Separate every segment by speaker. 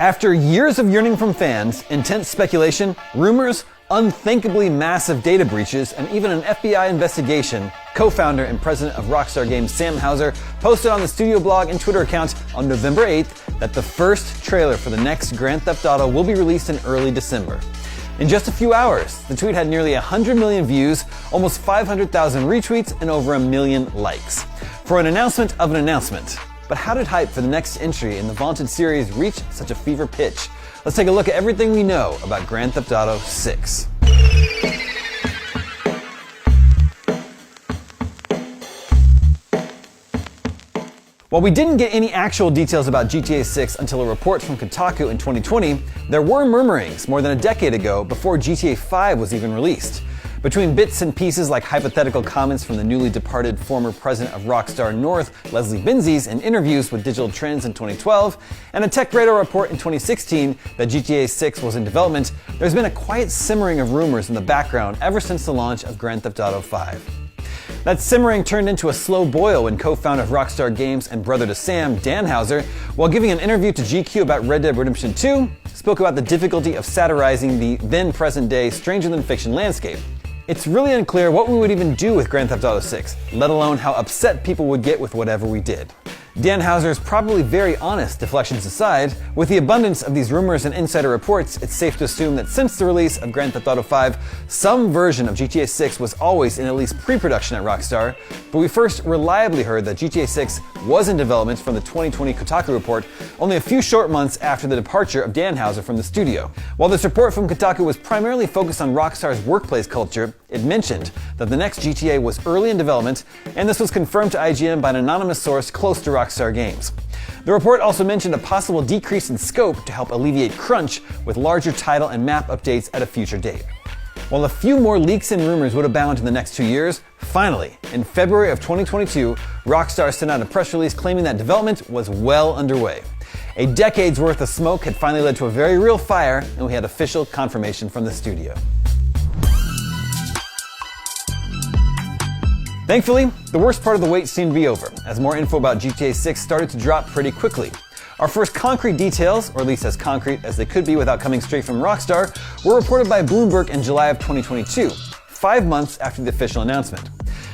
Speaker 1: After years of yearning from fans, intense speculation, rumors, unthinkably massive data breaches, and even an FBI investigation, co-founder and president of Rockstar Games Sam Houser posted on the studio blog and Twitter account on November 8th that the first trailer for the next Grand Theft Auto will be released in early December. In just a few hours, the tweet had nearly 100 million views, almost 500,000 retweets, and over 1 million likes. For an announcement of an announcement. But how did hype for the next entry in the vaunted series reach such a fever pitch? Let's take a look at everything we know about Grand Theft Auto 6. While we didn't get any actual details about GTA 6 until a report from Kotaku in 2020, there were murmurings more than a decade ago before GTA 5 was even released. Between bits and pieces like hypothetical comments from the newly departed former president of Rockstar North, Leslie Benzies, in interviews with Digital Trends in 2012, and a Tech Radar report in 2016 that GTA 6 was in development, there's been a quiet simmering of rumors in the background ever since the launch of Grand Theft Auto 5. That simmering turned into a slow boil when co-founder of Rockstar Games and brother to Sam, Dan Houser, while giving an interview to GQ about Red Dead Redemption 2, spoke about the difficulty of satirizing the then present-day stranger-than-fiction landscape. It's really unclear what we would even do with Grand Theft Auto 6, let alone how upset people would get with whatever we did. Dan Houser's probably very honest deflections aside, with the abundance of these rumors and insider reports, it's safe to assume that since the release of Grand Theft Auto 5, some version of GTA 6 was always in at least pre-production at Rockstar, but we first reliably heard that GTA 6 was in development from the 2020 Kotaku report only a few short months after the departure of Dan Houser from the studio. While this report from Kotaku was primarily focused on Rockstar's workplace culture, it mentioned that the next GTA was early in development, and this was confirmed to IGN by an anonymous source close to Rockstar Games. The report also mentioned a possible decrease in scope to help alleviate crunch with larger title and map updates at a future date. While a few more leaks and rumors would abound in the next 2 years, finally, in February of 2022, Rockstar sent out a press release claiming that development was well underway. A decade's worth of smoke had finally led to a very real fire, and we had official confirmation from the studio. Thankfully, the worst part of the wait seemed to be over, as more info about GTA 6 started to drop pretty quickly. Our first concrete details, or at least as concrete as they could be without coming straight from Rockstar, were reported by Bloomberg in July of 2022, 5 months after the official announcement.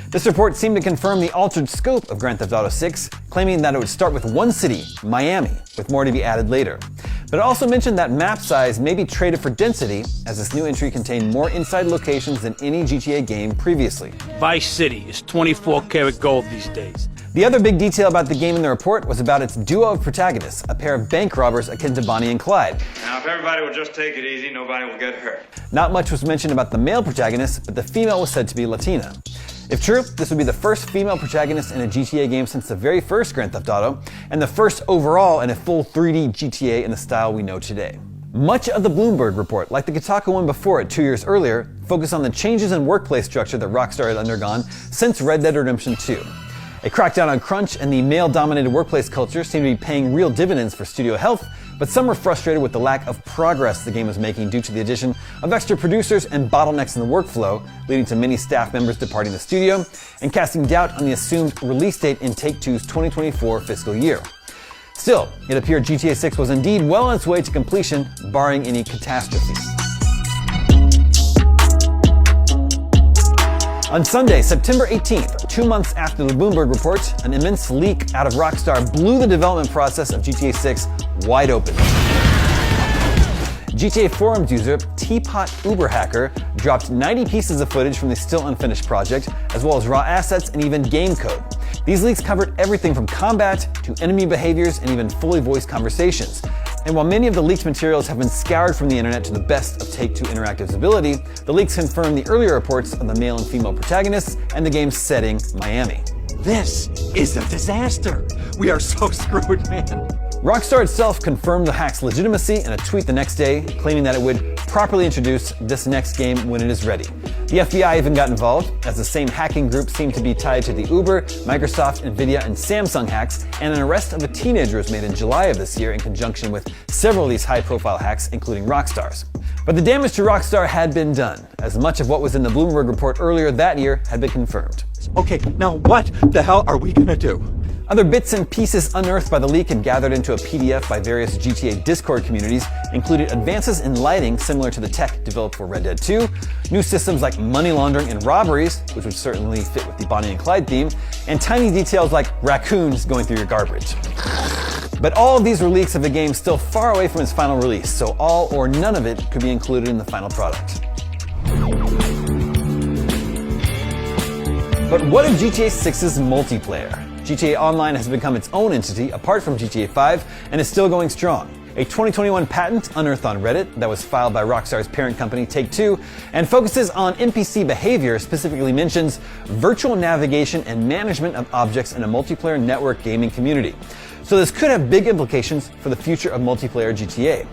Speaker 1: This report seemed to confirm the altered scope of Grand Theft Auto 6, claiming that it would start with one city, Miami, with more to be added later. But it also mentioned that map size may be traded for density, as this new entry contained more inside locations than any GTA game previously.
Speaker 2: Vice City is 24-karat gold these days.
Speaker 1: The other big detail about the game in the report was about its duo of protagonists, a pair of bank robbers akin to Bonnie and Clyde.
Speaker 3: Now, if everybody will just take it easy, nobody will get hurt.
Speaker 1: Not much was mentioned about the male protagonist, but the female was said to be Latina. If true, this would be the first female protagonist in a GTA game since the very first Grand Theft Auto, and the first overall in a full 3D GTA in the style we know today. Much of the Bloomberg report, like the Kotaku one before it 2 years earlier, focused on the changes in workplace structure that Rockstar had undergone since Red Dead Redemption 2. A crackdown on crunch and the male-dominated workplace culture seemed to be paying real dividends for studio health, but some were frustrated with the lack of progress the game was making due to the addition of extra producers and bottlenecks in the workflow, leading to many staff members departing the studio and casting doubt on the assumed release date in Take-Two's 2024 fiscal year. Still, it appeared GTA 6 was indeed well on its way to completion, barring any catastrophe. On Sunday, September 18th, 2 months after the Bloomberg report, an immense leak out of Rockstar blew the development process of GTA 6 wide open. GTA Forums user Teapot Uber Hacker dropped 90 pieces of footage from the still unfinished project, as well as raw assets and even game code. These leaks covered everything from combat to enemy behaviors and even fully voiced conversations. And while many of the leaked materials have been scoured from the internet to the best of Take-Two Interactive's ability, the leaks confirm the earlier reports of the male and female protagonists and the game's setting, Miami.
Speaker 4: This is a disaster. We are so screwed, man.
Speaker 1: Rockstar itself confirmed the hack's legitimacy in a tweet the next day, claiming that it would properly introduce this next game when it is ready. The FBI even got involved, as the same hacking group seemed to be tied to the Uber, Microsoft, Nvidia, and Samsung hacks, and an arrest of a teenager was made in July of this year in conjunction with several of these high-profile hacks, including Rockstar's. But the damage to Rockstar had been done, as much of what was in the Bloomberg report earlier that year had been confirmed.
Speaker 4: Okay, now what the hell are we gonna do?
Speaker 1: Other bits and pieces unearthed by the leak and gathered into a PDF by various GTA Discord communities included advances in lighting similar to the tech developed for Red Dead 2, new systems like money laundering and robberies, which would certainly fit with the Bonnie and Clyde theme, and tiny details like raccoons going through your garbage. But all of these were leaks of the game still far away from its final release, so all or none of it could be included in the final product. But what of GTA 6's multiplayer? GTA Online has become its own entity apart from GTA 5 and is still going strong. A 2021 patent unearthed on Reddit that was filed by Rockstar's parent company Take-Two and focuses on NPC behavior specifically mentions virtual navigation and management of objects in a multiplayer network gaming community. So this could have big implications for the future of multiplayer GTA.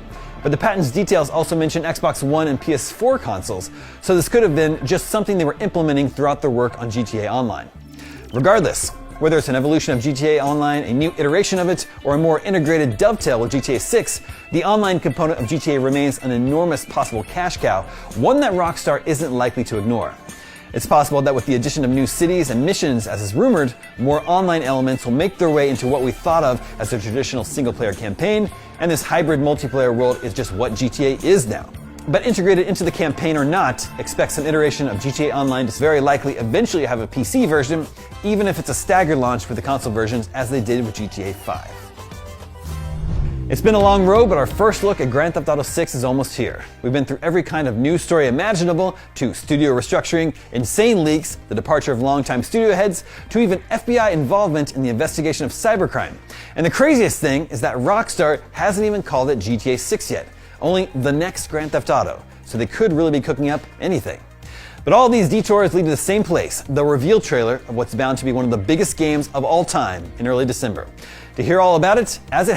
Speaker 1: But the patent's details also mention Xbox One and PS4 consoles, so this could have been just something they were implementing throughout their work on GTA Online. Regardless, whether it's an evolution of GTA Online, a new iteration of it, or a more integrated dovetail with GTA 6, the online component of GTA remains an enormous possible cash cow, one that Rockstar isn't likely to ignore. It's possible that with the addition of new cities and missions, as is rumored, more online elements will make their way into what we thought of as a traditional single-player campaign, and this hybrid multiplayer world is just what GTA is now. But integrated into the campaign or not, expect some iteration of GTA Online to very likely eventually have a PC version, even if it's a staggered launch with the console versions as they did with GTA 5. It's been a long road, but our first look at Grand Theft Auto 6 is almost here. We've been through every kind of news story imaginable, to studio restructuring, insane leaks, the departure of longtime studio heads, to even FBI involvement in the investigation of cybercrime. And the craziest thing is that Rockstar hasn't even called it GTA 6 yet. Only the next Grand Theft Auto, so they could really be cooking up anything. But all these detours lead to the same place, the reveal trailer of what's bound to be one of the biggest games of all time in early December. To hear all about it, as it